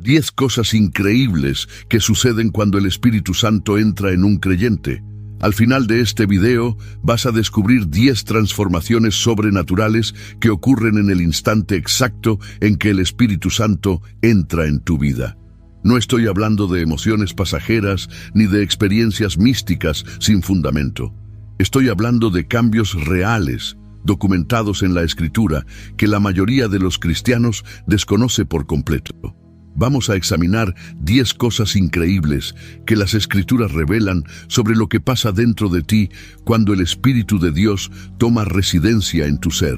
10 cosas increíbles que suceden cuando el Espíritu Santo entra en un creyente. Al final de este video vas a descubrir 10 transformaciones sobrenaturales que ocurren en el instante exacto en que el Espíritu Santo entra en tu vida. No estoy hablando de emociones pasajeras ni de experiencias místicas sin fundamento. Estoy hablando de cambios reales, documentados en la Escritura, que la mayoría de los cristianos desconoce por completo. Vamos a examinar 10 cosas increíbles que las Escrituras revelan sobre lo que pasa dentro de ti cuando el Espíritu de Dios toma residencia en tu ser.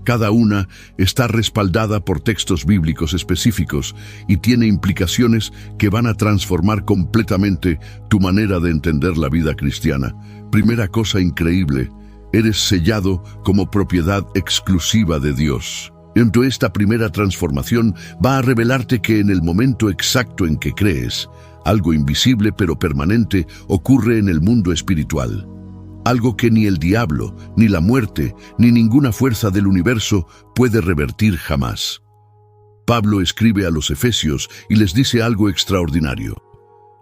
Cada una está respaldada por textos bíblicos específicos y tiene implicaciones que van a transformar completamente tu manera de entender la vida cristiana. Primera cosa increíble, eres sellado como propiedad exclusiva de Dios. Esta primera transformación va a revelarte que en el momento exacto en que crees, algo invisible pero permanente ocurre en el mundo espiritual. Algo que ni el diablo, ni la muerte, ni ninguna fuerza del universo puede revertir jamás. Pablo escribe a los Efesios y les dice algo extraordinario.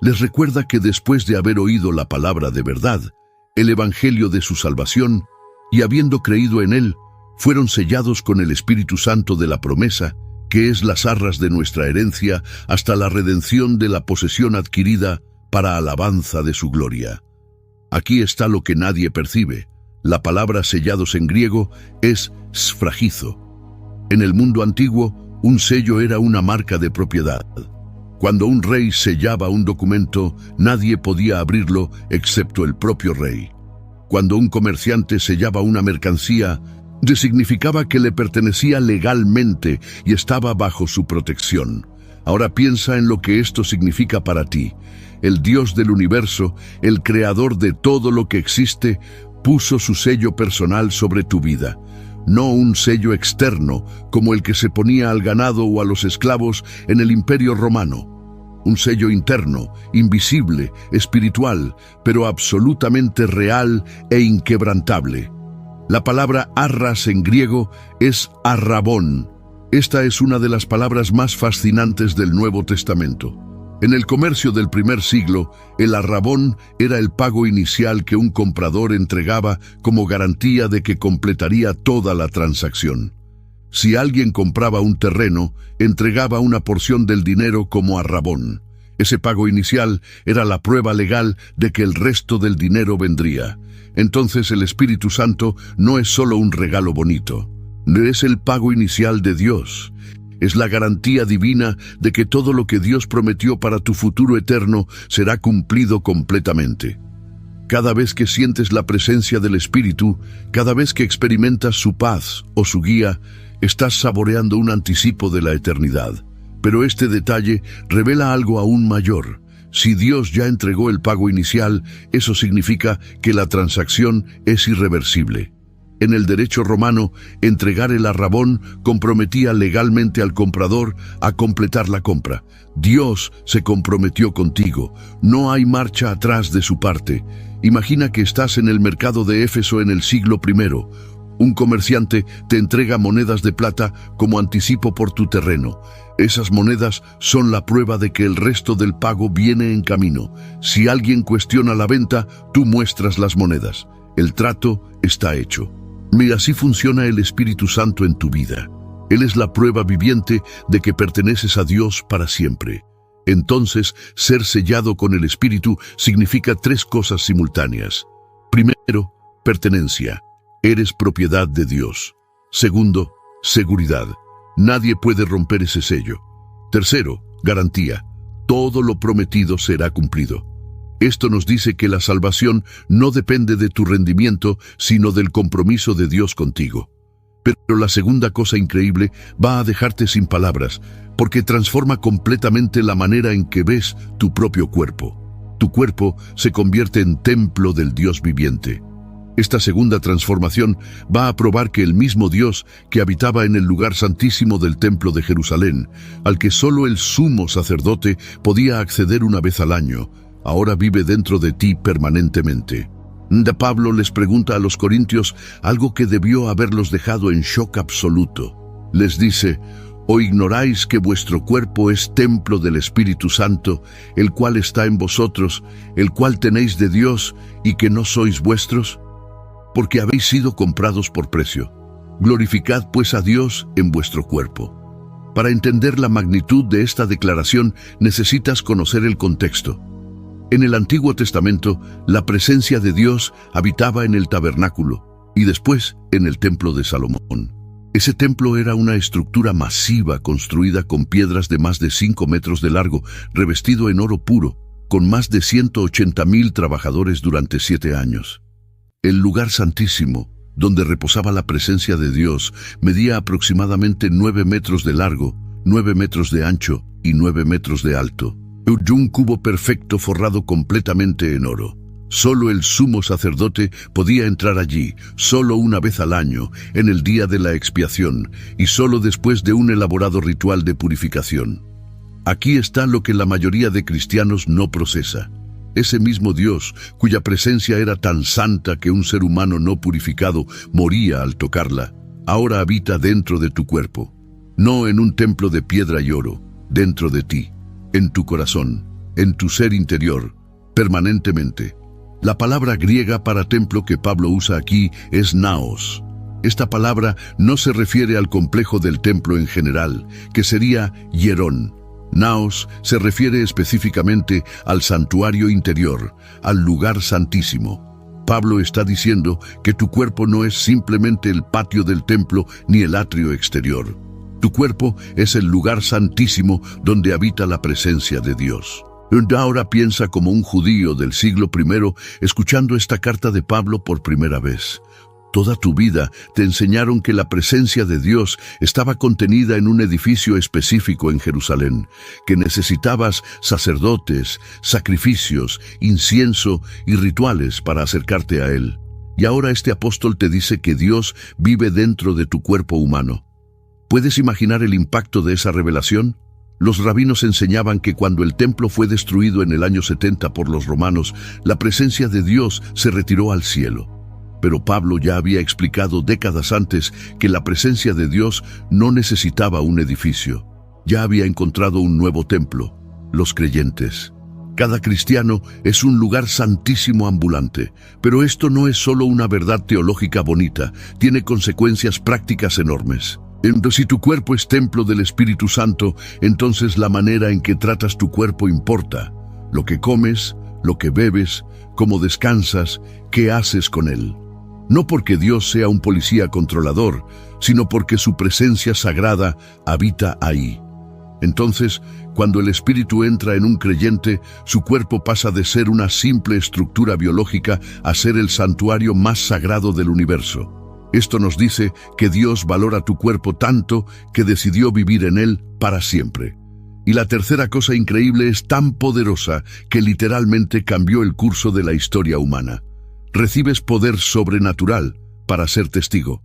Les recuerda que después de haber oído la palabra de verdad, el evangelio de su salvación, y habiendo creído en él, fueron sellados con el Espíritu Santo de la promesa, que es las arras de nuestra herencia hasta la redención de la posesión adquirida para alabanza de su gloria. Aquí está lo que nadie percibe. La palabra sellados en griego es sfragizo. En el mundo antiguo, un sello era una marca de propiedad. Cuando un rey sellaba un documento, nadie podía abrirlo excepto el propio rey. Cuando un comerciante sellaba una mercancía, significaba que le pertenecía legalmente y estaba bajo su protección. Ahora piensa en lo que esto significa para ti. El Dios del universo, el creador de todo lo que existe, puso su sello personal sobre tu vida. No un sello externo, como el que se ponía al ganado o a los esclavos en el Imperio Romano. Un sello interno, invisible, espiritual, pero absolutamente real e inquebrantable. La palabra arras en griego es arrabón. Esta es una de las palabras más fascinantes del Nuevo Testamento. En el comercio del primer siglo, el arrabón era el pago inicial que un comprador entregaba como garantía de que completaría toda la transacción. Si alguien compraba un terreno, entregaba una porción del dinero como arrabón. Ese pago inicial era la prueba legal de que el resto del dinero vendría. Entonces el Espíritu Santo no es solo un regalo bonito, es el pago inicial de Dios. Es la garantía divina de que todo lo que Dios prometió para tu futuro eterno será cumplido completamente. Cada vez que sientes la presencia del Espíritu, cada vez que experimentas su paz o su guía, estás saboreando un anticipo de la eternidad. Pero este detalle revela algo aún mayor. Si Dios ya entregó el pago inicial, eso significa que la transacción es irreversible. En el derecho romano, entregar el arrabón comprometía legalmente al comprador a completar la compra. Dios se comprometió contigo. No hay marcha atrás de su parte. Imagina que estás en el mercado de Éfeso en el siglo I. Un comerciante te entrega monedas de plata como anticipo por tu terreno. Esas monedas son la prueba de que el resto del pago viene en camino. Si alguien cuestiona la venta, tú muestras las monedas. El trato está hecho. Mira, así funciona el Espíritu Santo en tu vida. Él es la prueba viviente de que perteneces a Dios para siempre. Entonces, ser sellado con el Espíritu significa 3 cosas simultáneas. Primero, pertenencia. Eres propiedad de Dios. Segundo, seguridad. Nadie puede romper ese sello. Tercero, garantía. Todo lo prometido será cumplido. Esto nos dice que la salvación no depende de tu rendimiento, sino del compromiso de Dios contigo. Pero la segunda cosa increíble va a dejarte sin palabras, porque transforma completamente la manera en que ves tu propio cuerpo. Tu cuerpo se convierte en templo del Dios viviente. Esta segunda transformación va a probar que el mismo Dios que habitaba en el lugar santísimo del templo de Jerusalén, al que solo el sumo sacerdote podía acceder una vez al año, ahora vive dentro de ti permanentemente. Pablo les pregunta a los corintios algo que debió haberlos dejado en shock absoluto. Les dice: ¿O ignoráis que vuestro cuerpo es templo del Espíritu Santo, el cual está en vosotros, el cual tenéis de Dios, y que no sois vuestros? Porque habéis sido comprados por precio. Glorificad pues a Dios en vuestro cuerpo. Para entender la magnitud de esta declaración necesitas conocer el contexto. En el Antiguo Testamento, la presencia de Dios habitaba en el tabernáculo y después en el templo de Salomón. Ese templo era una estructura masiva construida con piedras de más de 5 metros de largo, revestido en oro puro, con más de 180,000 trabajadores durante 7 años. El lugar santísimo, donde reposaba la presencia de Dios, medía aproximadamente 9 metros de largo, 9 metros de ancho y 9 metros de alto. Un cubo perfecto forrado completamente en oro. Solo el sumo sacerdote podía entrar allí, solo una vez al año, en el día de la expiación, y solo después de un elaborado ritual de purificación. Aquí está lo que la mayoría de cristianos no procesa. Ese mismo Dios, cuya presencia era tan santa que un ser humano no purificado moría al tocarla, ahora habita dentro de tu cuerpo. No en un templo de piedra y oro, dentro de ti, en tu corazón, en tu ser interior, permanentemente. La palabra griega para templo que Pablo usa aquí es naos. Esta palabra no se refiere al complejo del templo en general, que sería hierón. Naos se refiere específicamente al santuario interior, al lugar santísimo. Pablo está diciendo que tu cuerpo no es simplemente el patio del templo ni el atrio exterior. Tu cuerpo es el lugar santísimo donde habita la presencia de Dios. Ahora piensa como un judío del siglo I escuchando esta carta de Pablo por primera vez. Toda tu vida te enseñaron que la presencia de Dios estaba contenida en un edificio específico en Jerusalén, que necesitabas sacerdotes, sacrificios, incienso y rituales para acercarte a Él. Y ahora este apóstol te dice que Dios vive dentro de tu cuerpo humano. ¿Puedes imaginar el impacto de esa revelación? Los rabinos enseñaban que cuando el templo fue destruido en el año 70 por los romanos, la presencia de Dios se retiró al cielo. Pero Pablo ya había explicado décadas antes que la presencia de Dios no necesitaba un edificio. Ya había encontrado un nuevo templo, los creyentes. Cada cristiano es un lugar santísimo ambulante, pero esto no es solo una verdad teológica bonita, tiene consecuencias prácticas enormes. Si tu cuerpo es templo del Espíritu Santo, entonces la manera en que tratas tu cuerpo importa. Lo que comes, lo que bebes, cómo descansas, qué haces con él. No porque Dios sea un policía controlador, sino porque su presencia sagrada habita ahí. Entonces, cuando el Espíritu entra en un creyente, su cuerpo pasa de ser una simple estructura biológica a ser el santuario más sagrado del universo. Esto nos dice que Dios valora tu cuerpo tanto que decidió vivir en él para siempre. Y la tercera cosa increíble es tan poderosa que literalmente cambió el curso de la historia humana. Recibes poder sobrenatural para ser testigo.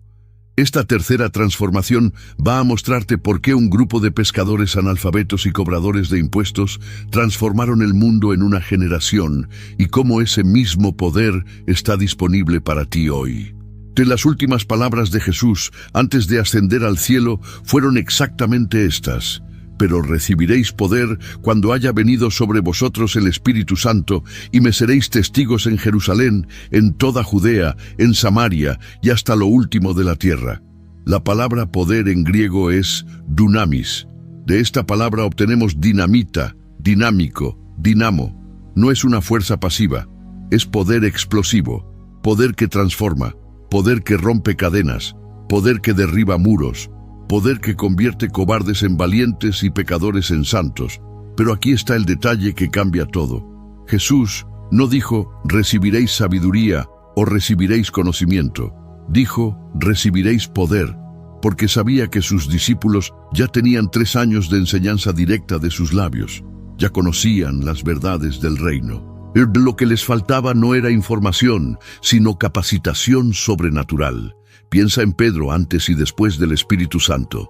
Esta tercera transformación va a mostrarte por qué un grupo de pescadores analfabetos y cobradores de impuestos transformaron el mundo en una generación y cómo ese mismo poder está disponible para ti hoy. Las últimas palabras de Jesús antes de ascender al cielo fueron exactamente estas: pero recibiréis poder cuando haya venido sobre vosotros el Espíritu Santo, y me seréis testigos en Jerusalén, en toda Judea, en Samaria y hasta lo último de la tierra. La palabra poder en griego es dunamis. De esta palabra obtenemos dinamita, dinámico, dinamo. No es una fuerza pasiva, es poder explosivo, poder que transforma, poder que rompe cadenas, poder que derriba muros, poder que convierte cobardes en valientes y pecadores en santos. Pero aquí está el detalle que cambia todo. Jesús no dijo, recibiréis sabiduría o recibiréis conocimiento. Dijo, recibiréis poder, porque sabía que sus discípulos ya tenían 3 años de enseñanza directa de sus labios. Ya conocían las verdades del reino. Lo que les faltaba no era información, sino capacitación sobrenatural. Piensa en Pedro antes y después del Espíritu Santo.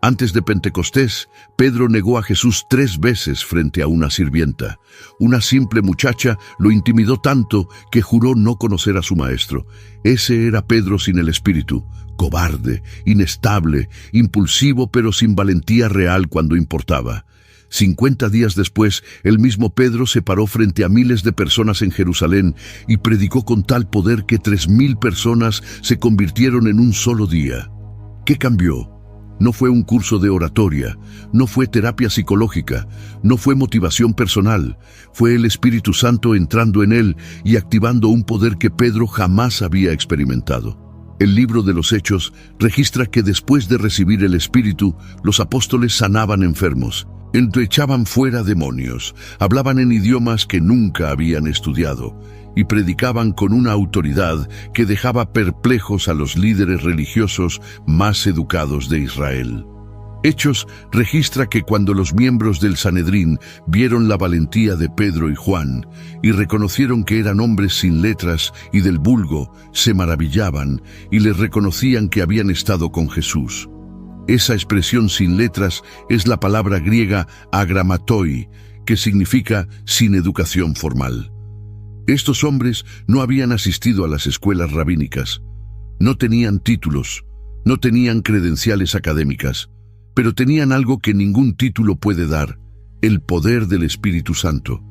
Antes de Pentecostés, Pedro negó a Jesús 3 veces frente a una sirvienta. Una simple muchacha lo intimidó tanto que juró no conocer a su maestro. Ese era Pedro sin el Espíritu, cobarde, inestable, impulsivo pero sin valentía real cuando importaba. 50 días después, el mismo Pedro se paró frente a miles de personas en Jerusalén y predicó con tal poder que 3.000 personas se convirtieron en un solo día. ¿Qué cambió? No fue un curso de oratoria, no fue terapia psicológica, no fue motivación personal, fue el Espíritu Santo entrando en él y activando un poder que Pedro jamás había experimentado. El libro de los Hechos registra que después de recibir el Espíritu, los apóstoles sanaban enfermos, echaban fuera demonios, hablaban en idiomas que nunca habían estudiado y predicaban con una autoridad que dejaba perplejos a los líderes religiosos más educados de Israel. Hechos registra que cuando los miembros del Sanedrín vieron la valentía de Pedro y Juan y reconocieron que eran hombres sin letras y del vulgo, se maravillaban y les reconocían que habían estado con Jesús. Esa expresión sin letras es la palabra griega agramatoi, que significa sin educación formal. Estos hombres no habían asistido a las escuelas rabínicas, no tenían títulos, no tenían credenciales académicas, pero tenían algo que ningún título puede dar, el poder del Espíritu Santo.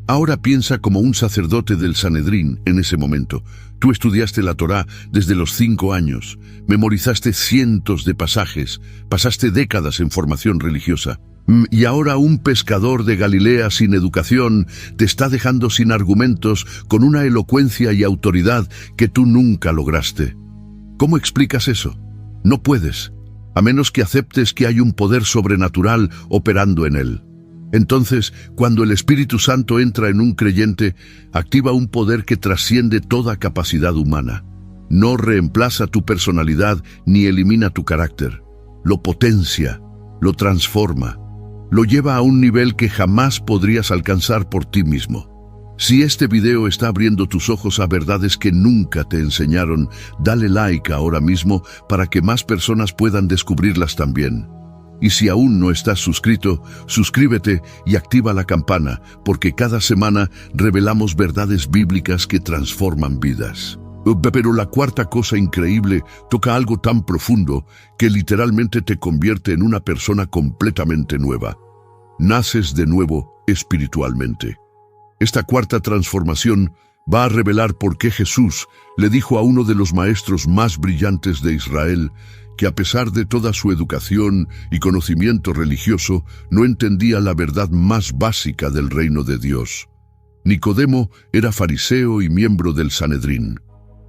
Ahora piensa como un sacerdote del Sanedrín en ese momento. Tú estudiaste la Torá desde los 5 años, memorizaste cientos de pasajes, pasaste décadas en formación religiosa. Y ahora un pescador de Galilea sin educación te está dejando sin argumentos con una elocuencia y autoridad que tú nunca lograste. ¿Cómo explicas eso? No puedes, a menos que aceptes que hay un poder sobrenatural operando en él. Entonces, cuando el Espíritu Santo entra en un creyente, activa un poder que trasciende toda capacidad humana. No reemplaza tu personalidad ni elimina tu carácter. Lo potencia, lo transforma. Lo lleva a un nivel que jamás podrías alcanzar por ti mismo. Si este video está abriendo tus ojos a verdades que nunca te enseñaron, dale like ahora mismo para que más personas puedan descubrirlas también. Y si aún no estás suscrito, suscríbete y activa la campana, porque cada semana revelamos verdades bíblicas que transforman vidas. Pero la cuarta cosa increíble toca algo tan profundo que literalmente te convierte en una persona completamente nueva. Naces de nuevo espiritualmente. Esta cuarta transformación va a revelar por qué Jesús le dijo a uno de los maestros más brillantes de Israel que a pesar de toda su educación y conocimiento religioso, no entendía la verdad más básica del reino de Dios. Nicodemo era fariseo y miembro del Sanedrín.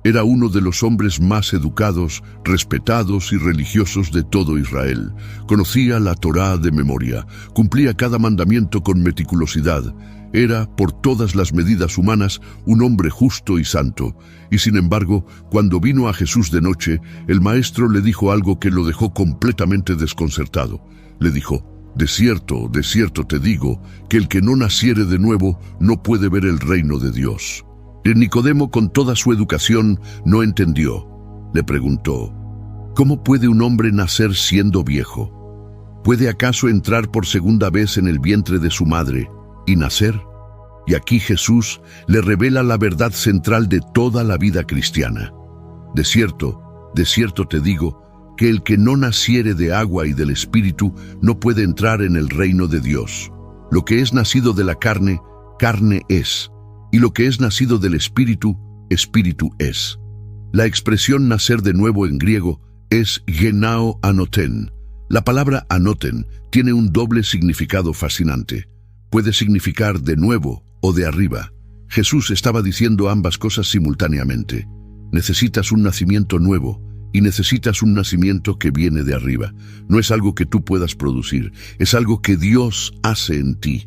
Era uno de los hombres más educados, respetados y religiosos de todo Israel. Conocía la Torá de memoria, cumplía cada mandamiento con meticulosidad. Era, por todas las medidas humanas, un hombre justo y santo. Y sin embargo, cuando vino a Jesús de noche, el maestro le dijo algo que lo dejó completamente desconcertado. Le dijo: de cierto te digo, que el que no naciere de nuevo no puede ver el reino de Dios. Nicodemo, con toda su educación, no entendió. Le preguntó: ¿cómo puede un hombre nacer siendo viejo? ¿Puede acaso entrar por segunda vez en el vientre de su madre y nacer? Y aquí Jesús le revela la verdad central de toda la vida cristiana. De cierto te digo, que el que no naciere de agua y del Espíritu no puede entrar en el reino de Dios. Lo que es nacido de la carne, carne es, y lo que es nacido del Espíritu, Espíritu es. La expresión nacer de nuevo en griego es genao anoten. La palabra anoten tiene un doble significado fascinante. Puede significar de nuevo o de arriba. Jesús estaba diciendo ambas cosas simultáneamente. Necesitas un nacimiento nuevo y necesitas un nacimiento que viene de arriba. No es algo que tú puedas producir, es algo que Dios hace en ti.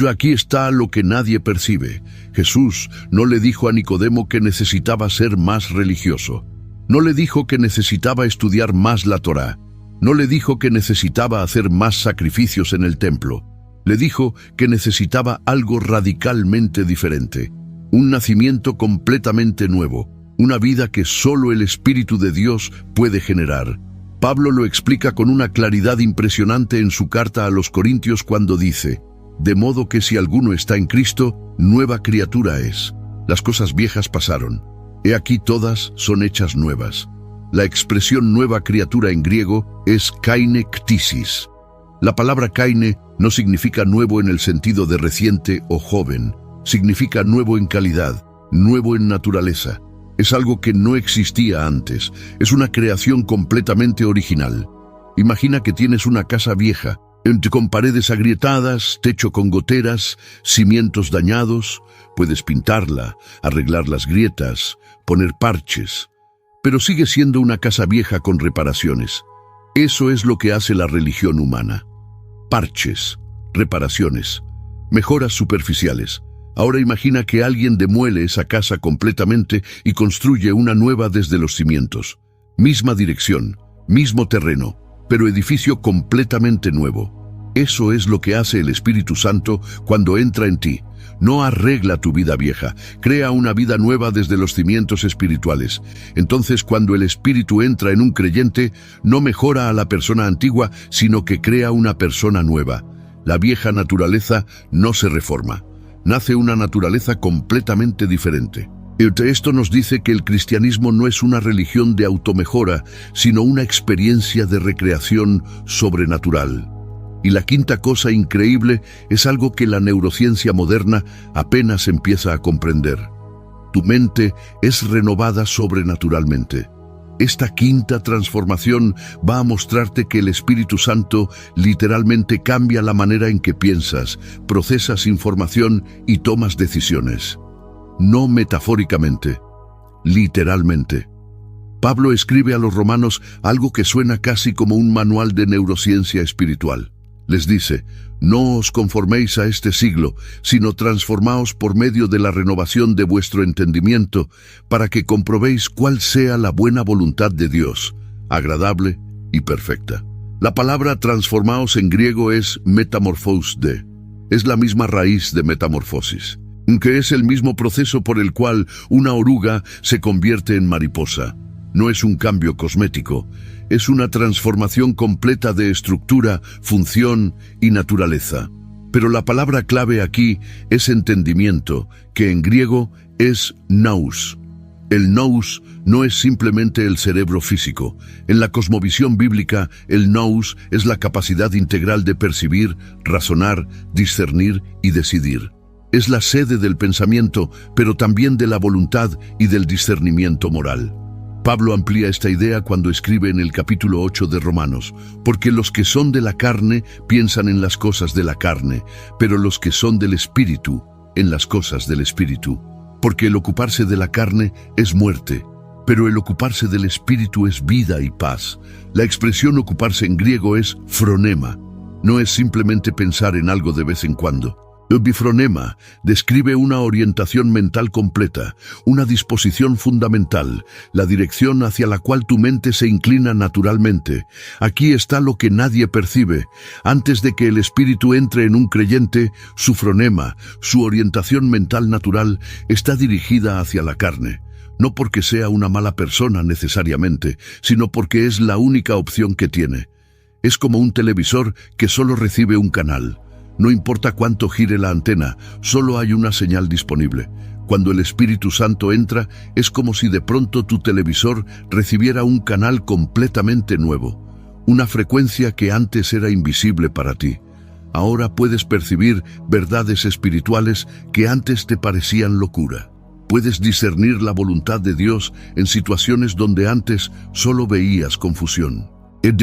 Aquí está lo que nadie percibe. Jesús no le dijo a Nicodemo que necesitaba ser más religioso. No le dijo que necesitaba estudiar más la Torá. No le dijo que necesitaba hacer más sacrificios en el templo. Le dijo que necesitaba algo radicalmente diferente. Un nacimiento completamente nuevo. Una vida que solo el Espíritu de Dios puede generar. Pablo lo explica con una claridad impresionante en su carta a los Corintios cuando dice: de modo que si alguno está en Cristo, nueva criatura es. Las cosas viejas pasaron. He aquí todas son hechas nuevas. La expresión nueva criatura en griego es kaine ktisis. La palabra kaine no significa nuevo en el sentido de reciente o joven. Significa nuevo en calidad, nuevo en naturaleza. Es algo que no existía antes. Es una creación completamente original. Imagina que tienes una casa vieja, con paredes agrietadas, techo con goteras, cimientos dañados. Puedes pintarla, arreglar las grietas, poner parches, pero sigue siendo una casa vieja con reparaciones. Eso es lo que hace la religión humana. Parches, reparaciones, mejoras superficiales. Ahora imagina que alguien demuele esa casa completamente y construye una nueva desde los cimientos. Misma dirección, mismo terreno, pero edificio completamente nuevo. Eso es lo que hace el Espíritu Santo cuando entra en ti. No arregla tu vida vieja, crea una vida nueva desde los cimientos espirituales. Entonces, cuando el Espíritu entra en un creyente, no mejora a la persona antigua, sino que crea una persona nueva. La vieja naturaleza no se reforma. Nace una naturaleza completamente diferente. Esto nos dice que el cristianismo no es una religión de automejora, sino una experiencia de recreación sobrenatural. Y la quinta cosa increíble es algo que la neurociencia moderna apenas empieza a comprender. Tu mente es renovada sobrenaturalmente. Esta quinta transformación va a mostrarte que el Espíritu Santo literalmente cambia la manera en que piensas, procesas información y tomas decisiones. No metafóricamente, literalmente. Pablo escribe a los romanos algo que suena casi como un manual de neurociencia espiritual. Les dice: no os conforméis a este siglo, sino transformaos por medio de la renovación de vuestro entendimiento, para que comprobéis cuál sea la buena voluntad de Dios, agradable y perfecta. La palabra transformaos en griego es metamorphosde. Es la misma raíz de metamorfosis, que es el mismo proceso por el cual una oruga se convierte en mariposa. No es un cambio cosmético, es una transformación completa de estructura, función y naturaleza. Pero la palabra clave aquí es entendimiento, que en griego es nous. El nous no es simplemente el cerebro físico. En la cosmovisión bíblica, el nous es la capacidad integral de percibir, razonar, discernir y decidir. Es la sede del pensamiento, pero también de la voluntad y del discernimiento moral. Pablo amplía esta idea cuando escribe en el capítulo 8 de Romanos: porque los que son de la carne piensan en las cosas de la carne, pero los que son del Espíritu, en las cosas del Espíritu. Porque el ocuparse de la carne es muerte, pero el ocuparse del Espíritu es vida y paz. La expresión ocuparse en griego es phronema. No es simplemente pensar en algo de vez en cuando. Bifronema describe una orientación mental completa, una disposición fundamental, la dirección hacia la cual tu mente se inclina naturalmente. Aquí está lo que nadie percibe. Antes de que el Espíritu entre en un creyente, su fronema, su orientación mental natural, está dirigida hacia la carne. No porque sea una mala persona necesariamente, sino porque es la única opción que tiene. Es como un televisor que solo recibe un canal. No importa cuánto gire la antena, solo hay una señal disponible. Cuando el Espíritu Santo entra, es como si de pronto tu televisor recibiera un canal completamente nuevo, una frecuencia que antes era invisible para ti. Ahora puedes percibir verdades espirituales que antes te parecían locura. Puedes discernir la voluntad de Dios en situaciones donde antes solo veías confusión.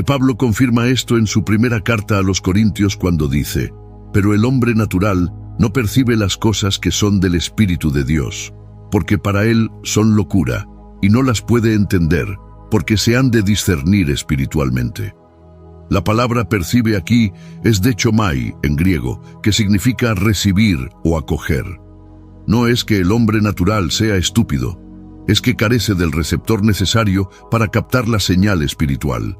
Pablo confirma esto en su primera carta a los Corintios cuando dice: pero el hombre natural no percibe las cosas que son del Espíritu de Dios, porque para él son locura, y no las puede entender, porque se han de discernir espiritualmente. La palabra percibe aquí es dechomai en griego, que significa recibir o acoger. No es que el hombre natural sea estúpido, es que carece del receptor necesario para captar la señal espiritual.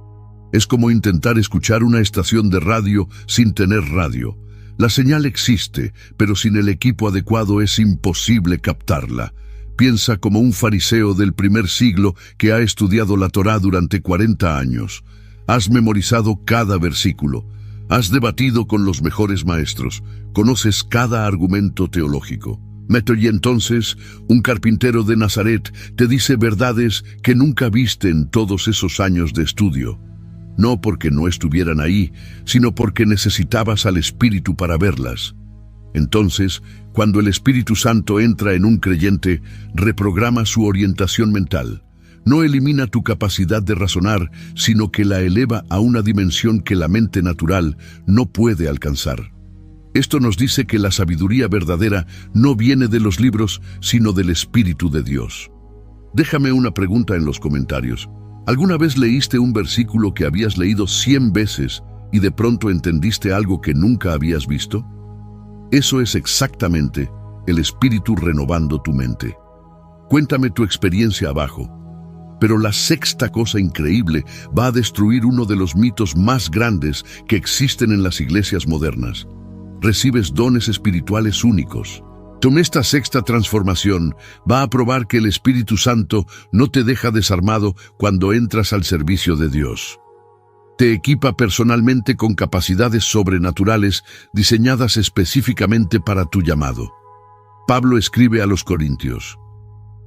Es como intentar escuchar una estación de radio sin tener radio. La señal existe, pero sin el equipo adecuado es imposible captarla. Piensa como un fariseo del primer siglo que ha estudiado la Torá durante 40 años. Has memorizado cada versículo. Has debatido con los mejores maestros. Conoces cada argumento teológico. Y entonces, un carpintero de Nazaret te dice verdades que nunca viste en todos esos años de estudio. No porque no estuvieran ahí, sino porque necesitabas al Espíritu para verlas. Entonces, cuando el Espíritu Santo entra en un creyente, reprograma su orientación mental. No elimina tu capacidad de razonar, sino que la eleva a una dimensión que la mente natural no puede alcanzar. Esto nos dice que la sabiduría verdadera no viene de los libros, sino del Espíritu de Dios. Déjame una pregunta en los comentarios. ¿Alguna vez leíste un versículo que habías leído 100 veces y de pronto entendiste algo que nunca habías visto? Eso es exactamente el Espíritu renovando tu mente. Cuéntame tu experiencia abajo. Pero la sexta cosa increíble va a destruir uno de los mitos más grandes que existen en las iglesias modernas. Recibes dones espirituales únicos. Esta sexta transformación va a probar que el Espíritu Santo no te deja desarmado cuando entras al servicio de Dios. Te equipa personalmente con capacidades sobrenaturales diseñadas específicamente para tu llamado. Pablo escribe a los Corintios: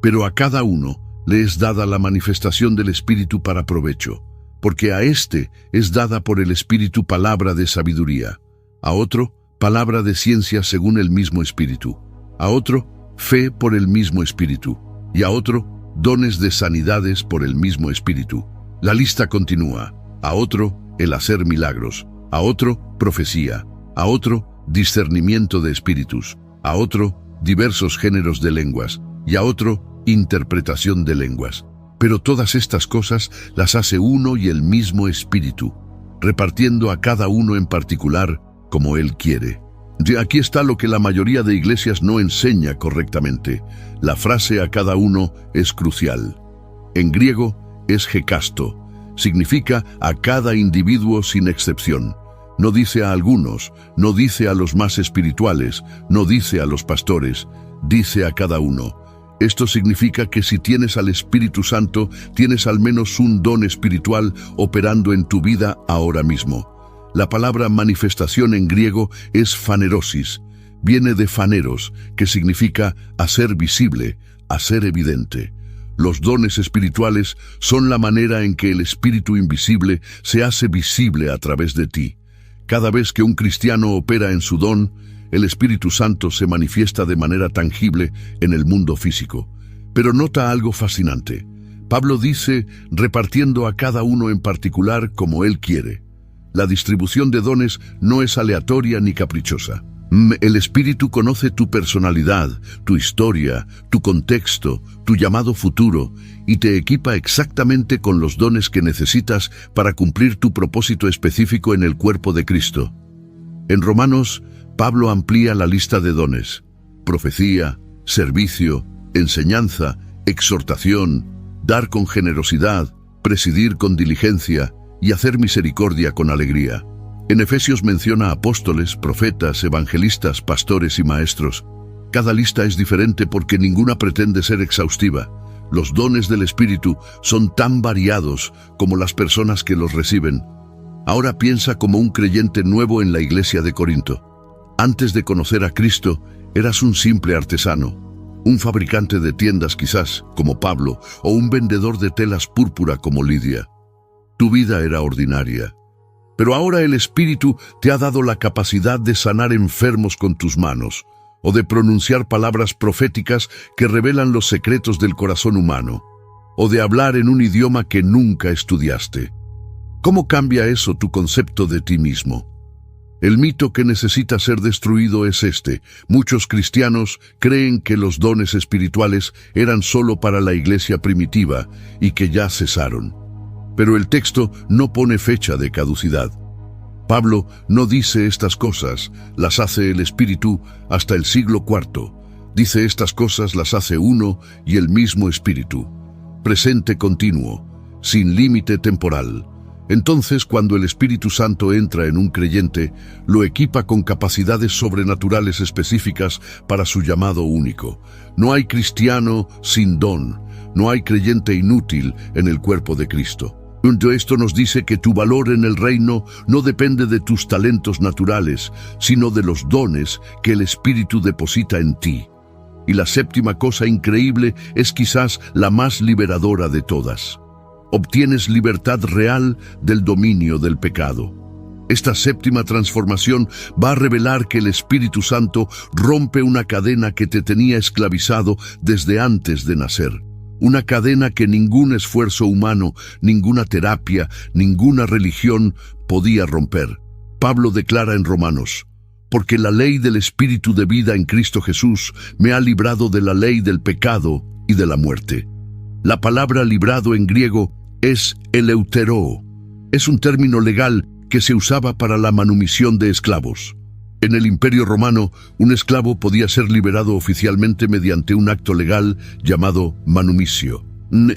pero a cada uno le es dada la manifestación del Espíritu para provecho, porque a éste es dada por el Espíritu palabra de sabiduría, a otro palabra de ciencia según el mismo Espíritu, a otro fe por el mismo Espíritu, y a otro dones de sanidades por el mismo Espíritu. La lista continúa. A otro el hacer milagros, a otro profecía, a otro discernimiento de espíritus, a otro diversos géneros de lenguas, y a otro interpretación de lenguas. Pero todas estas cosas las hace uno y el mismo Espíritu, repartiendo a cada uno en particular como Él quiere. De aquí está lo que la mayoría de iglesias no enseña correctamente. La frase a cada uno es crucial. En griego es hekasto. Significa a cada individuo sin excepción. No dice a algunos, no dice a los más espirituales, no dice a los pastores, dice a cada uno. Esto significa que si tienes al Espíritu Santo, tienes al menos un don espiritual operando en tu vida ahora mismo. La palabra manifestación en griego es fanerosis. Viene de faneros, que significa hacer visible, hacer evidente. Los dones espirituales son la manera en que el Espíritu invisible se hace visible a través de ti. Cada vez que un cristiano opera en su don, el Espíritu Santo se manifiesta de manera tangible en el mundo físico. Pero nota algo fascinante. Pablo dice, repartiendo a cada uno en particular como Él quiere. La distribución de dones no es aleatoria ni caprichosa. El Espíritu conoce tu personalidad, tu historia, tu contexto, tu llamado futuro, y te equipa exactamente con los dones que necesitas para cumplir tu propósito específico en el cuerpo de Cristo. En Romanos, Pablo amplía la lista de dones: profecía, servicio, enseñanza, exhortación, dar con generosidad, presidir con diligencia y hacer misericordia con alegría. En Efesios menciona apóstoles, profetas, evangelistas, pastores y maestros. Cada lista es diferente porque ninguna pretende ser exhaustiva. Los dones del Espíritu son tan variados como las personas que los reciben. Ahora piensa como un creyente nuevo en la iglesia de Corinto. Antes de conocer a Cristo, eras un simple artesano, un fabricante de tiendas quizás, como Pablo, o un vendedor de telas púrpura como Lidia. Tu vida era ordinaria. Pero ahora el Espíritu te ha dado la capacidad de sanar enfermos con tus manos, o de pronunciar palabras proféticas que revelan los secretos del corazón humano, o de hablar en un idioma que nunca estudiaste. ¿Cómo cambia eso tu concepto de ti mismo? El mito que necesita ser destruido es este. Muchos cristianos creen que los dones espirituales eran solo para la iglesia primitiva y que ya cesaron. Pero el texto no pone fecha de caducidad. Pablo no dice estas cosas, las hace el Espíritu hasta el siglo IV. Dice estas cosas las hace uno y el mismo Espíritu. Presente continuo, sin límite temporal. Entonces, cuando el Espíritu Santo entra en un creyente, lo equipa con capacidades sobrenaturales específicas para su llamado único. No hay cristiano sin don, no hay creyente inútil en el cuerpo de Cristo. Esto nos dice que tu valor en el reino no depende de tus talentos naturales, sino de los dones que el Espíritu deposita en ti. Y la séptima cosa increíble es quizás la más liberadora de todas. Obtienes libertad real del dominio del pecado. Esta séptima transformación va a revelar que el Espíritu Santo rompe una cadena que te tenía esclavizado desde antes de nacer. Una cadena que ningún esfuerzo humano, ninguna terapia, ninguna religión podía romper. Pablo declara en Romanos: porque la ley del Espíritu de vida en Cristo Jesús me ha librado de la ley del pecado y de la muerte. La palabra librado en griego es eleuteró. Es un término legal que se usaba para la manumisión de esclavos. En el Imperio Romano, un esclavo podía ser liberado oficialmente mediante un acto legal llamado manumisio.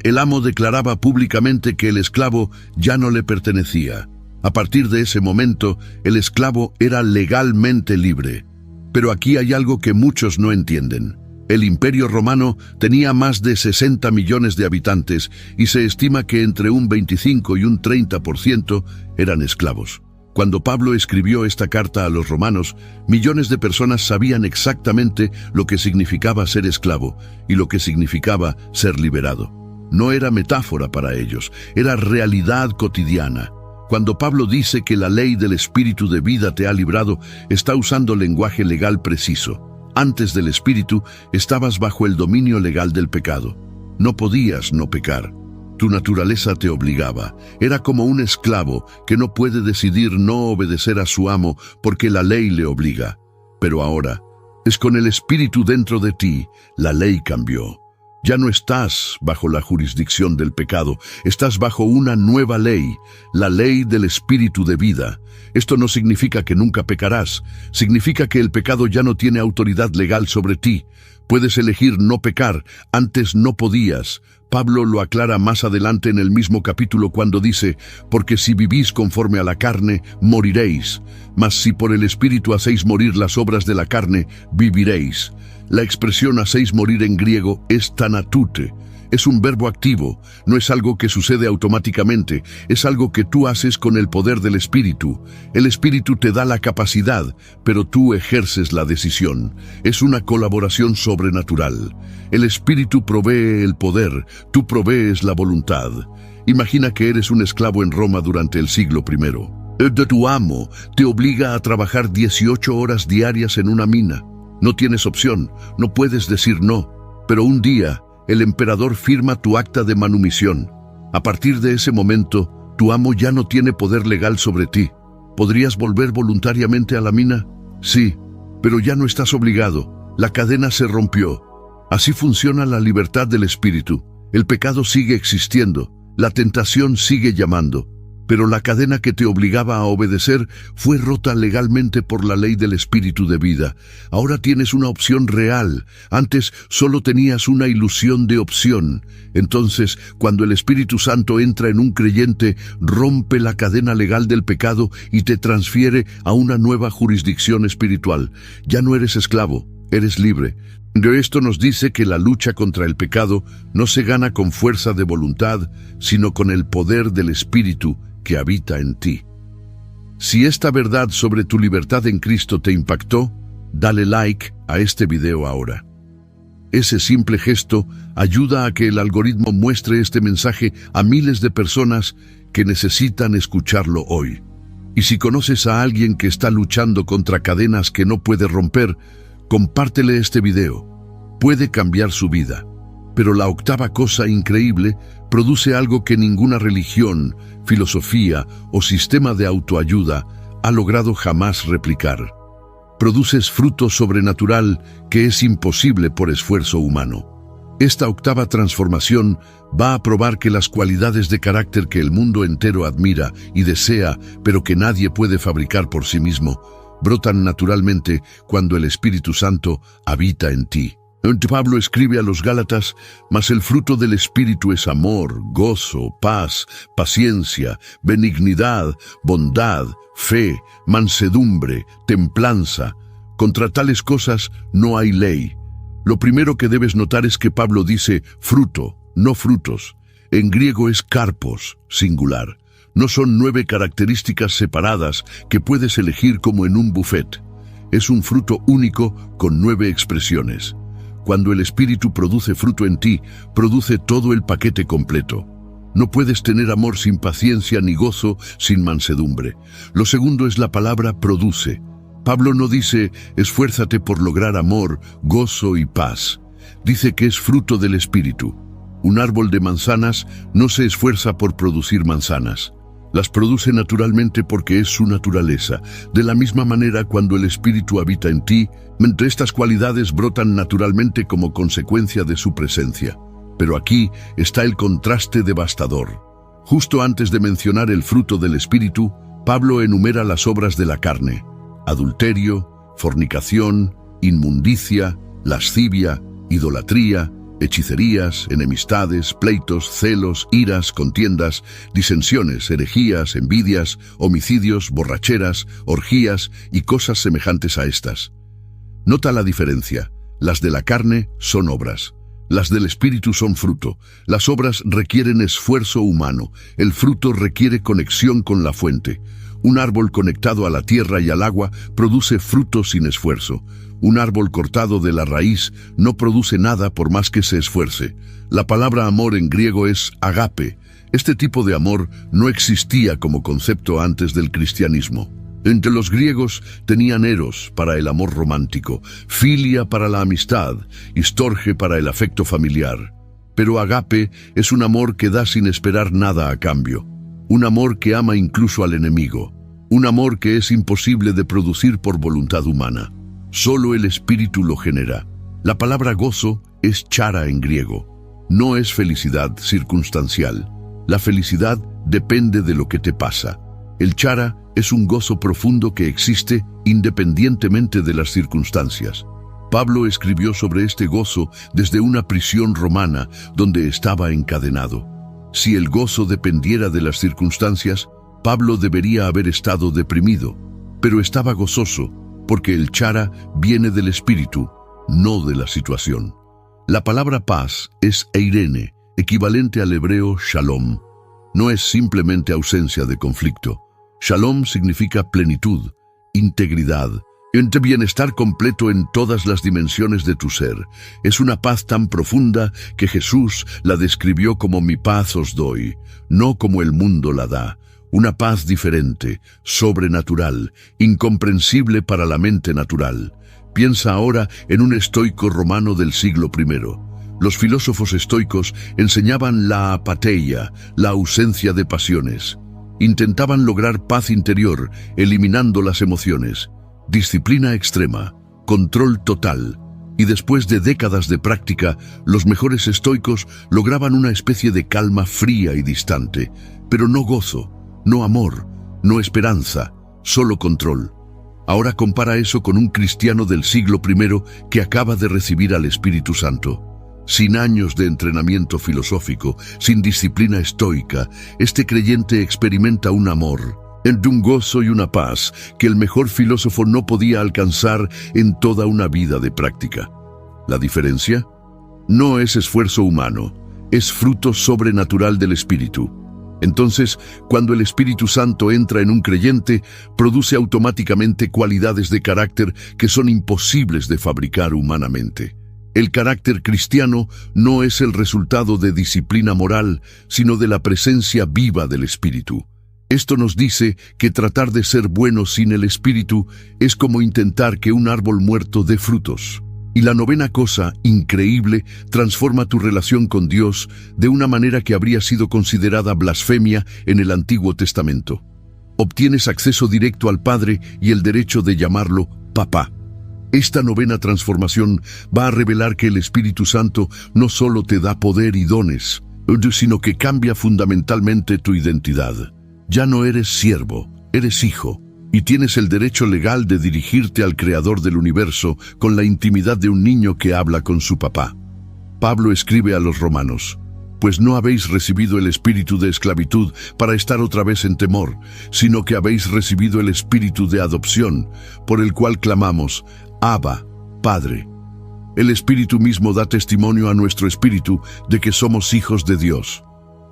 El amo declaraba públicamente que el esclavo ya no le pertenecía. A partir de ese momento, el esclavo era legalmente libre. Pero aquí hay algo que muchos no entienden. El Imperio Romano tenía más de 60 millones de habitantes y se estima que entre un 25 y un 30% eran esclavos. Cuando Pablo escribió esta carta a los romanos, millones de personas sabían exactamente lo que significaba ser esclavo y lo que significaba ser liberado. No era metáfora para ellos, era realidad cotidiana. Cuando Pablo dice que la ley del Espíritu de vida te ha librado, está usando lenguaje legal preciso. Antes del Espíritu, estabas bajo el dominio legal del pecado. No podías no pecar. Tu naturaleza te obligaba. Era como un esclavo que no puede decidir no obedecer a su amo porque la ley le obliga. Pero ahora, es con el Espíritu dentro de ti, la ley cambió. Ya no estás bajo la jurisdicción del pecado, estás bajo una nueva ley, la ley del Espíritu de vida. Esto no significa que nunca pecarás, significa que el pecado ya no tiene autoridad legal sobre ti. Puedes elegir no pecar, antes no podías. Pablo lo aclara más adelante en el mismo capítulo cuando dice: porque si vivís conforme a la carne, moriréis, mas si por el Espíritu hacéis morir las obras de la carne, viviréis. La expresión hacéis morir en griego es tanatute. Es un verbo activo, no es algo que sucede automáticamente, es algo que tú haces con el poder del Espíritu. El Espíritu te da la capacidad, pero tú ejerces la decisión. Es una colaboración sobrenatural. El Espíritu provee el poder, tú provees la voluntad. Imagina que eres un esclavo en Roma durante el siglo I. El de tu amo te obliga a trabajar 18 horas diarias en una mina. No tienes opción, no puedes decir no, pero un día el emperador firma tu acta de manumisión. A partir de ese momento, tu amo ya no tiene poder legal sobre ti. ¿Podrías volver voluntariamente a la mina? Sí, pero ya no estás obligado. La cadena se rompió. Así funciona la libertad del Espíritu. El pecado sigue existiendo, la tentación sigue llamando, pero la cadena que te obligaba a obedecer fue rota legalmente por la ley del Espíritu de vida. Ahora tienes una opción real. Antes solo tenías una ilusión de opción. Entonces, cuando el Espíritu Santo entra en un creyente, rompe la cadena legal del pecado y te transfiere a una nueva jurisdicción espiritual. Ya no eres esclavo, eres libre. De esto nos dice que la lucha contra el pecado no se gana con fuerza de voluntad, sino con el poder del Espíritu que habita en ti. Si esta verdad sobre tu libertad en Cristo te impactó, dale like a este video ahora. Ese simple gesto ayuda a que el algoritmo muestre este mensaje a miles de personas que necesitan escucharlo hoy. Y si conoces a alguien que está luchando contra cadenas que no puede romper, compártele este video. Puede cambiar su vida. Pero la octava cosa increíble produce algo que ninguna religión, filosofía o sistema de autoayuda ha logrado jamás replicar. Produces fruto sobrenatural que es imposible por esfuerzo humano. Esta octava transformación va a probar que las cualidades de carácter que el mundo entero admira y desea, pero que nadie puede fabricar por sí mismo, brotan naturalmente cuando el Espíritu Santo habita en ti. Pablo escribe a los Gálatas: mas el fruto del Espíritu es amor, gozo, paz, paciencia, benignidad, bondad, fe, mansedumbre, templanza. Contra tales cosas no hay ley. Lo primero que debes notar es que Pablo dice fruto, no frutos. En griego es karpos, singular. No son 9 características separadas que puedes elegir como en un buffet. Es un fruto único con 9 expresiones. Cuando el Espíritu produce fruto en ti, produce todo el paquete completo. No puedes tener amor sin paciencia ni gozo sin mansedumbre. Lo segundo es la palabra produce. Pablo no dice, esfuérzate por lograr amor, gozo y paz. Dice que es fruto del Espíritu. Un árbol de manzanas no se esfuerza por producir manzanas. Las produce naturalmente porque es su naturaleza. De la misma manera, cuando el Espíritu habita en ti, estas cualidades brotan naturalmente como consecuencia de su presencia. Pero aquí está el contraste devastador. Justo antes de mencionar el fruto del Espíritu, Pablo enumera las obras de la carne: adulterio, fornicación, inmundicia, lascivia, idolatría, hechicerías, enemistades, pleitos, celos, iras, contiendas, disensiones, herejías, envidias, homicidios, borracheras, orgías y cosas semejantes a estas. Nota la diferencia. Las de la carne son obras. Las del Espíritu son fruto. Las obras requieren esfuerzo humano. El fruto requiere conexión con la fuente. Un árbol conectado a la tierra y al agua produce fruto sin esfuerzo. Un árbol cortado de la raíz no produce nada por más que se esfuerce. La palabra amor en griego es agape. Este tipo de amor no existía como concepto antes del cristianismo. Entre los griegos tenían eros para el amor romántico, filia para la amistad y storge para el afecto familiar. Pero agape es un amor que da sin esperar nada a cambio. Un amor que ama incluso al enemigo. Un amor que es imposible de producir por voluntad humana. Solo el Espíritu lo genera. La palabra gozo es chara en griego. No es felicidad circunstancial. La felicidad depende de lo que te pasa. El chara es un gozo profundo que existe independientemente de las circunstancias. Pablo escribió sobre este gozo desde una prisión romana donde estaba encadenado. Si el gozo dependiera de las circunstancias, Pablo debería haber estado deprimido, pero estaba gozoso, porque el chara viene del Espíritu, no de la situación. La palabra paz es eirene, equivalente al hebreo shalom. No es simplemente ausencia de conflicto. Shalom significa plenitud, integridad, bienestar completo en todas las dimensiones de tu ser. Es una paz tan profunda que Jesús la describió como mi paz os doy, no como el mundo la da. Una paz diferente, sobrenatural, incomprensible para la mente natural. Piensa ahora en un estoico romano del siglo I. Los filósofos estoicos enseñaban la apateia, la ausencia de pasiones. Intentaban lograr paz interior, eliminando las emociones. Disciplina extrema, control total. Y después de décadas de práctica, los mejores estoicos lograban una especie de calma fría y distante, pero no gozo. No amor, no esperanza, solo control. Ahora compara eso con un cristiano del siglo I que acaba de recibir al Espíritu Santo. Sin años de entrenamiento filosófico, sin disciplina estoica, este creyente experimenta un amor, un gozo y una paz que el mejor filósofo no podía alcanzar en toda una vida de práctica. ¿La diferencia? No es esfuerzo humano, es fruto sobrenatural del Espíritu. Entonces, cuando el Espíritu Santo entra en un creyente, produce automáticamente cualidades de carácter que son imposibles de fabricar humanamente. El carácter cristiano no es el resultado de disciplina moral, sino de la presencia viva del Espíritu. Esto nos dice que tratar de ser bueno sin el Espíritu es como intentar que un árbol muerto dé frutos. Y la novena cosa, increíble, transforma tu relación con Dios de una manera que habría sido considerada blasfemia en el Antiguo Testamento. Obtienes acceso directo al Padre y el derecho de llamarlo Papá. Esta novena transformación va a revelar que el Espíritu Santo no solo te da poder y dones, sino que cambia fundamentalmente tu identidad. Ya no eres siervo, eres hijo. Y tienes el derecho legal de dirigirte al Creador del universo con la intimidad de un niño que habla con su papá. Pablo escribe a los romanos: pues no habéis recibido el espíritu de esclavitud para estar otra vez en temor, sino que habéis recibido el espíritu de adopción, por el cual clamamos, Abba, Padre. El Espíritu mismo da testimonio a nuestro espíritu de que somos hijos de Dios.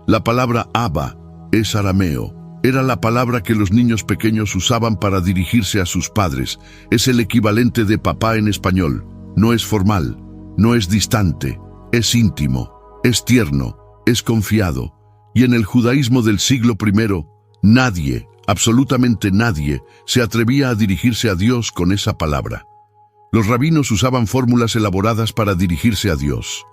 La palabra Abba es arameo. Era la palabra que los niños pequeños usaban para dirigirse a sus padres. Es el equivalente de papá en español. No es formal, no es distante, es íntimo, es tierno, es confiado. Y en el judaísmo del siglo I, nadie, absolutamente nadie, se atrevía a dirigirse a Dios con esa palabra. Los rabinos usaban fórmulas elaboradas para dirigirse a Dios.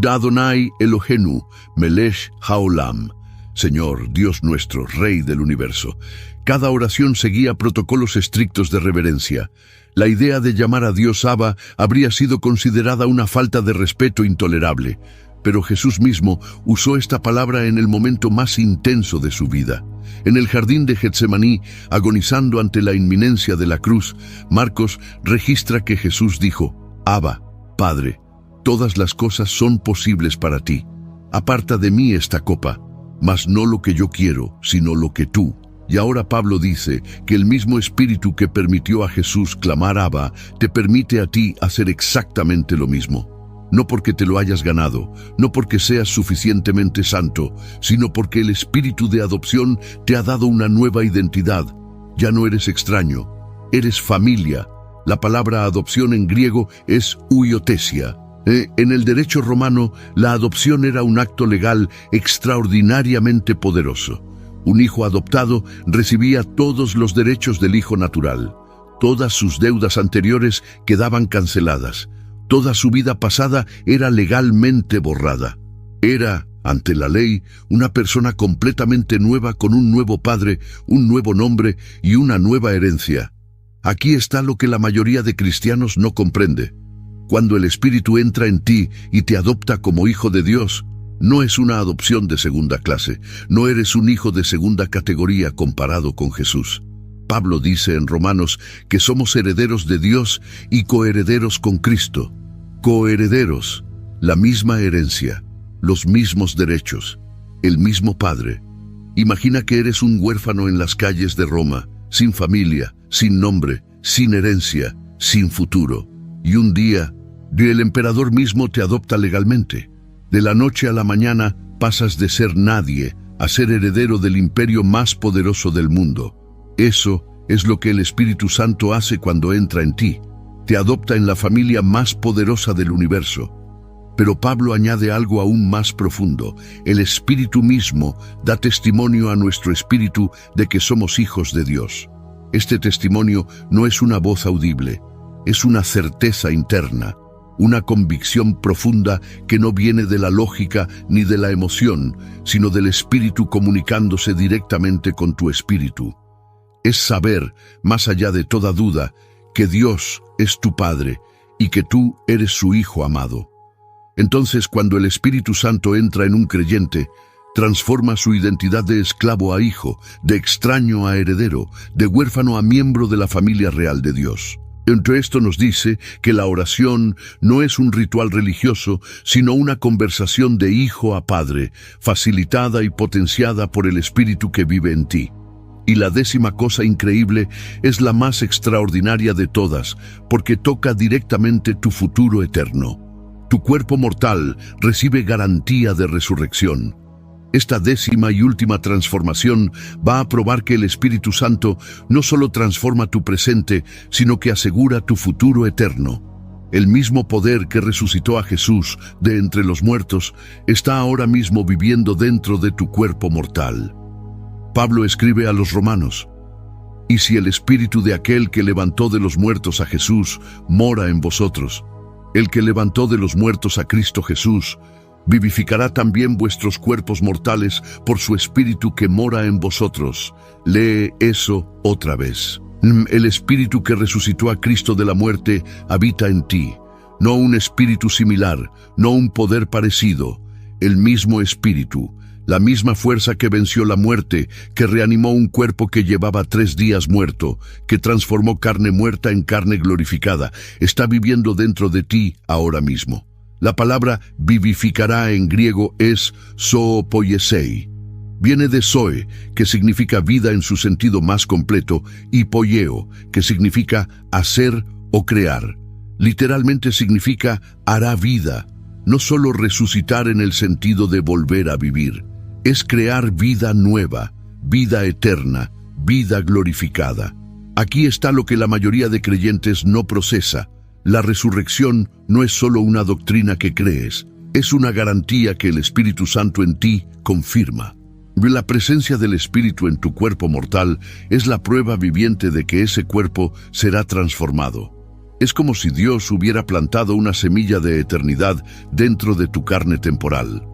Adonai Elohenu, Melech Haolam. Señor, Dios nuestro, Rey del universo. Cada oración seguía protocolos estrictos de reverencia. La idea de llamar a Dios Abba habría sido considerada una falta de respeto intolerable, pero Jesús mismo usó esta palabra en el momento más intenso de su vida. En el jardín de Getsemaní, agonizando ante la inminencia de la cruz, Marcos registra que Jesús dijo: Abba, Padre, todas las cosas son posibles para ti. Aparta de mí esta copa, mas no lo que yo quiero, sino lo que tú. Y ahora Pablo dice que el mismo Espíritu que permitió a Jesús clamar Abba, te permite a ti hacer exactamente lo mismo. No porque te lo hayas ganado, no porque seas suficientemente santo, sino porque el Espíritu de adopción te ha dado una nueva identidad. Ya no eres extraño, eres familia. La palabra adopción en griego es huiotesia. En el derecho romano, la adopción era un acto legal extraordinariamente poderoso. Un hijo adoptado recibía todos los derechos del hijo natural. Todas sus deudas anteriores quedaban canceladas. Toda su vida pasada era legalmente borrada. Era, ante la ley, una persona completamente nueva con un nuevo padre, un nuevo nombre y una nueva herencia. Aquí está lo que la mayoría de cristianos no comprende. Cuando el Espíritu entra en ti y te adopta como hijo de Dios, no es una adopción de segunda clase, no eres un hijo de segunda categoría comparado con Jesús. Pablo dice en Romanos que somos herederos de Dios y coherederos con Cristo. Coherederos, la misma herencia, los mismos derechos, el mismo Padre. Imagina que eres un huérfano en las calles de Roma, sin familia, sin nombre, sin herencia, sin futuro. Y un día, el emperador mismo te adopta legalmente. De la noche a la mañana pasas de ser nadie a ser heredero del imperio más poderoso del mundo. Eso es lo que el Espíritu Santo hace cuando entra en ti. Te adopta en la familia más poderosa del universo. Pero Pablo añade algo aún más profundo. El Espíritu mismo da testimonio a nuestro espíritu de que somos hijos de Dios. Este testimonio no es una voz audible, es una certeza interna, una convicción profunda que no viene de la lógica ni de la emoción, sino del Espíritu comunicándose directamente con tu espíritu. Es saber, más allá de toda duda, que Dios es tu Padre y que tú eres su Hijo amado. Entonces, cuando el Espíritu Santo entra en un creyente, transforma su identidad de esclavo a hijo, de extraño a heredero, de huérfano a miembro de la familia real de Dios. Entre esto nos dice que la oración no es un ritual religioso, sino una conversación de hijo a padre, facilitada y potenciada por el Espíritu que vive en ti. Y la 10ª cosa increíble es la más extraordinaria de todas, porque toca directamente tu futuro eterno. Tu cuerpo mortal recibe garantía de resurrección. Esta 10ª y última transformación va a probar que el Espíritu Santo no solo transforma tu presente, sino que asegura tu futuro eterno. El mismo poder que resucitó a Jesús de entre los muertos está ahora mismo viviendo dentro de tu cuerpo mortal. Pablo escribe a los romanos: «Y si el Espíritu de aquel que levantó de los muertos a Jesús mora en vosotros, el que levantó de los muertos a Cristo Jesús, vivificará también vuestros cuerpos mortales por su Espíritu que mora en vosotros». Lee eso otra vez. El Espíritu que resucitó a Cristo de la muerte habita en ti. No un espíritu similar, no un poder parecido. El mismo Espíritu, la misma fuerza que venció la muerte, que reanimó un cuerpo que llevaba 3 días muerto, que transformó carne muerta en carne glorificada, está viviendo dentro de ti ahora mismo. La palabra vivificará en griego es zoopoiesei. Viene de zoe, que significa vida en su sentido más completo, y poieo, que significa hacer o crear. Literalmente significa hará vida, no solo resucitar en el sentido de volver a vivir. es crear vida nueva, vida eterna, vida glorificada. Aquí está lo que la mayoría de creyentes no procesa. La resurrección no es solo una doctrina que crees, es una garantía que el Espíritu Santo en ti confirma. La presencia del Espíritu en tu cuerpo mortal es la prueba viviente de que ese cuerpo será transformado. Es como si Dios hubiera plantado una semilla de eternidad dentro de tu carne temporal.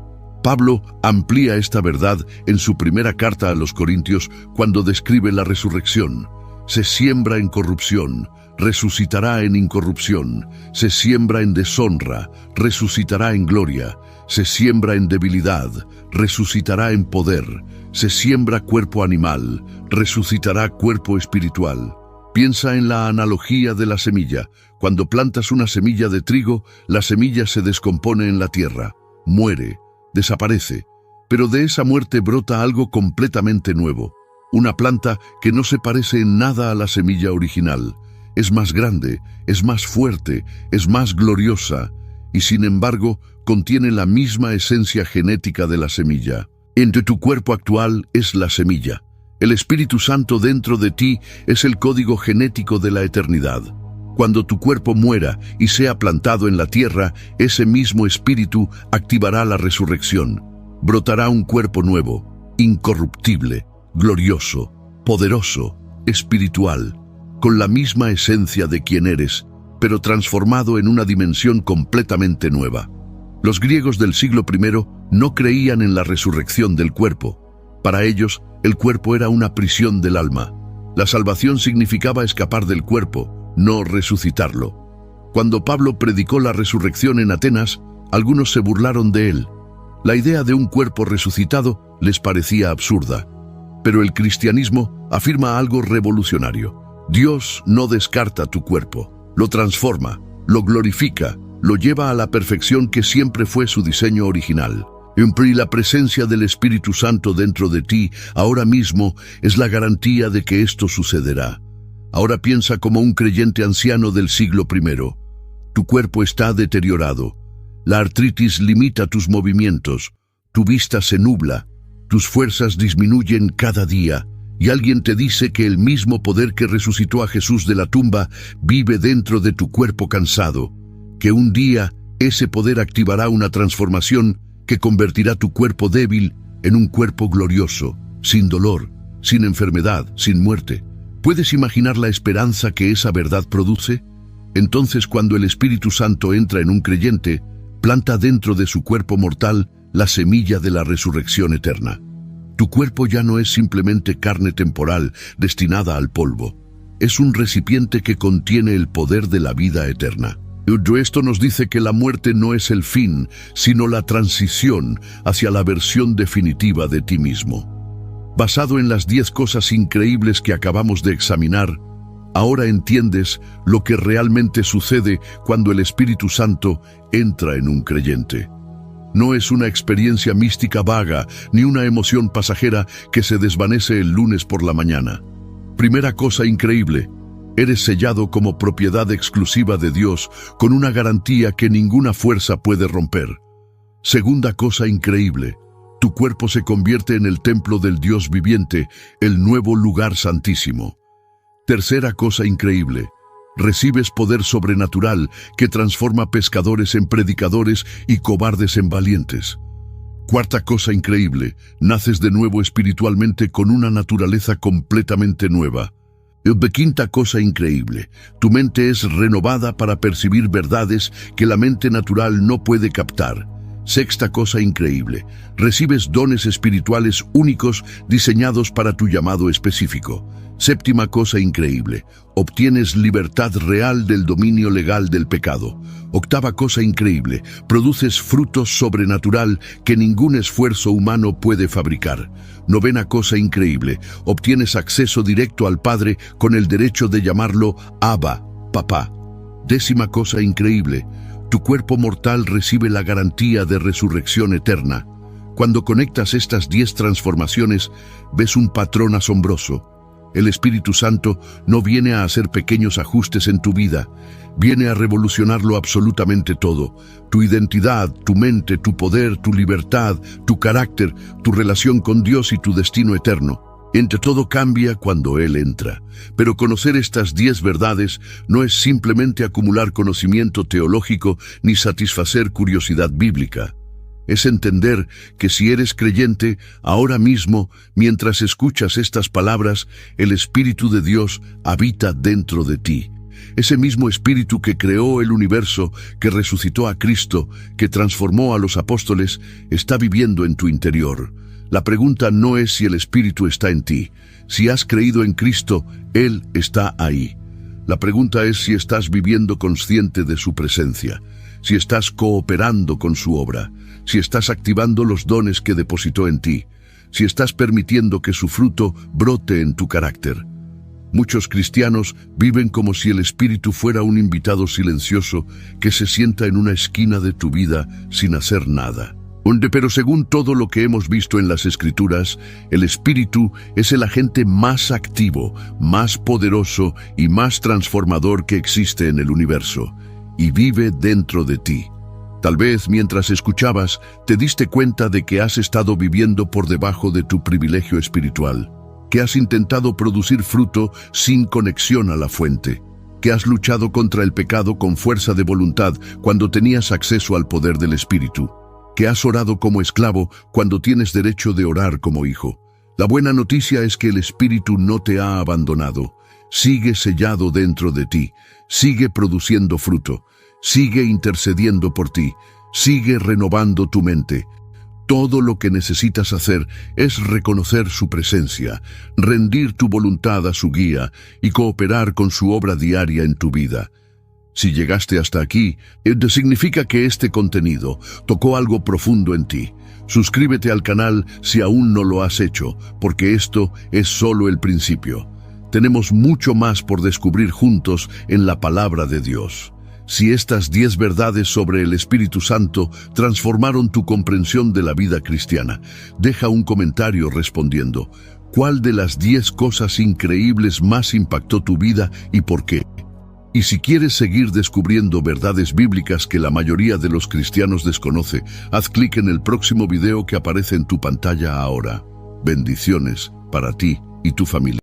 Pablo amplía esta verdad en su primera carta a los Corintios cuando describe la resurrección. Se siembra en corrupción, resucitará en incorrupción. Se siembra en deshonra, resucitará en gloria. Se siembra en debilidad, resucitará en poder. Se siembra cuerpo animal, resucitará cuerpo espiritual. Piensa en la analogía de la semilla. Cuando plantas una semilla de trigo, la semilla se descompone en la tierra, muere, desaparece. Pero de esa muerte brota algo completamente nuevo. Una planta que no se parece en nada a la semilla original. Es más grande, es más fuerte, es más gloriosa, y sin embargo contiene la misma esencia genética de la semilla. Entre tu cuerpo actual es la semilla. El Espíritu Santo dentro de ti es el código genético de la eternidad. Cuando tu cuerpo muera y sea plantado en la tierra, ese mismo Espíritu activará la resurrección. Brotará un cuerpo nuevo, incorruptible, glorioso, poderoso, espiritual, con la misma esencia de quien eres, pero transformado en una dimensión completamente nueva. Los griegos del siglo I no creían en la resurrección del cuerpo. Para ellos, el cuerpo era una prisión del alma. La salvación significaba escapar del cuerpo, no resucitarlo. Cuando Pablo predicó la resurrección en Atenas, algunos se burlaron de él. La idea de un cuerpo resucitado les parecía absurda. Pero el cristianismo afirma algo revolucionario. Dios no descarta tu cuerpo, lo transforma, lo glorifica, lo lleva a la perfección que siempre fue su diseño original. Y la presencia del Espíritu Santo dentro de ti ahora mismo es la garantía de que esto sucederá. Ahora piensa como un creyente anciano del siglo I. Tu cuerpo está deteriorado. La artritis limita tus movimientos. Tu vista se nubla. Tus fuerzas disminuyen cada día. Y alguien te dice que el mismo poder que resucitó a Jesús de la tumba vive dentro de tu cuerpo cansado. Que un día ese poder activará una transformación que convertirá tu cuerpo débil en un cuerpo glorioso, sin dolor, sin enfermedad, sin muerte. ¿Puedes imaginar la esperanza que esa verdad produce? Entonces, cuando el Espíritu Santo entra en un creyente, planta dentro de su cuerpo mortal la semilla de la resurrección eterna. Tu cuerpo ya no es simplemente carne temporal destinada al polvo. Es un recipiente que contiene el poder de la vida eterna. Esto nos dice que la muerte no es el fin, sino la transición hacia la versión definitiva de ti mismo. Basado en las 10 cosas increíbles que acabamos de examinar, ahora entiendes lo que realmente sucede cuando el Espíritu Santo entra en un creyente. No es una experiencia mística vaga, ni una emoción pasajera que se desvanece el lunes por la mañana. Primera cosa increíble: eres sellado como propiedad exclusiva de Dios, con una garantía que ninguna fuerza puede romper. Segunda cosa increíble: tu cuerpo se convierte en el templo del Dios viviente, el nuevo lugar santísimo. Tercera cosa increíble: recibes poder sobrenatural que transforma pescadores en predicadores y cobardes en valientes. Cuarta cosa increíble: naces de nuevo espiritualmente con una naturaleza completamente nueva. Quinta cosa increíble: tu mente es renovada para percibir verdades que la mente natural no puede captar. Sexta cosa increíble: recibes dones espirituales únicos diseñados para tu llamado específico. Séptima cosa increíble: obtienes libertad real del dominio legal del pecado. Octava cosa increíble: produces frutos sobrenatural que ningún esfuerzo humano puede fabricar. Novena cosa increíble: obtienes acceso directo al Padre con el derecho de llamarlo Abba, Papá. Décima cosa increíble: tu cuerpo mortal recibe la garantía de resurrección eterna. Cuando conectas estas 10 transformaciones, ves un patrón asombroso. El Espíritu Santo no viene a hacer pequeños ajustes en tu vida, viene a revolucionarlo absolutamente todo. Tu identidad, tu mente, tu poder, tu libertad, tu carácter, tu relación con Dios y tu destino eterno. Entre todo cambia cuando Él entra. Pero conocer estas 10 verdades no es simplemente acumular conocimiento teológico ni satisfacer curiosidad bíblica. Es entender que si eres creyente, ahora mismo, mientras escuchas estas palabras, el Espíritu de Dios habita dentro de ti. Ese mismo Espíritu que creó el universo, que resucitó a Cristo, que transformó a los apóstoles, está viviendo en tu interior. La pregunta no es si el Espíritu está en ti. Si has creído en Cristo, Él está ahí. La pregunta es si estás viviendo consciente de su presencia, si estás cooperando con su obra, si estás activando los dones que depositó en ti, si estás permitiendo que su fruto brote en tu carácter. Muchos cristianos viven como si el Espíritu fuera un invitado silencioso que se sienta en una esquina de tu vida sin hacer nada. Pero según todo lo que hemos visto en las Escrituras, el Espíritu es el agente más activo, más poderoso y más transformador que existe en el universo, y vive dentro de ti. Tal vez mientras escuchabas, te diste cuenta de que has estado viviendo por debajo de tu privilegio espiritual, que has intentado producir fruto sin conexión a la fuente, que has luchado contra el pecado con fuerza de voluntad cuando tenías acceso al poder del Espíritu, que has orado como esclavo cuando tienes derecho de orar como hijo. La buena noticia es que el Espíritu no te ha abandonado, sigue sellado dentro de ti, sigue produciendo fruto, sigue intercediendo por ti, sigue renovando tu mente. Todo lo que necesitas hacer es reconocer su presencia, rendir tu voluntad a su guía y cooperar con su obra diaria en tu vida. Si llegaste hasta aquí, significa que este contenido tocó algo profundo en ti. Suscríbete al canal si aún no lo has hecho, porque esto es solo el principio. Tenemos mucho más por descubrir juntos en la palabra de Dios. Si estas 10 verdades sobre el Espíritu Santo transformaron tu comprensión de la vida cristiana, deja un comentario respondiendo: ¿cuál de las 10 cosas increíbles más impactó tu vida y por qué? Y si quieres seguir descubriendo verdades bíblicas que la mayoría de los cristianos desconoce, haz clic en el próximo video que aparece en tu pantalla ahora. Bendiciones para ti y tu familia.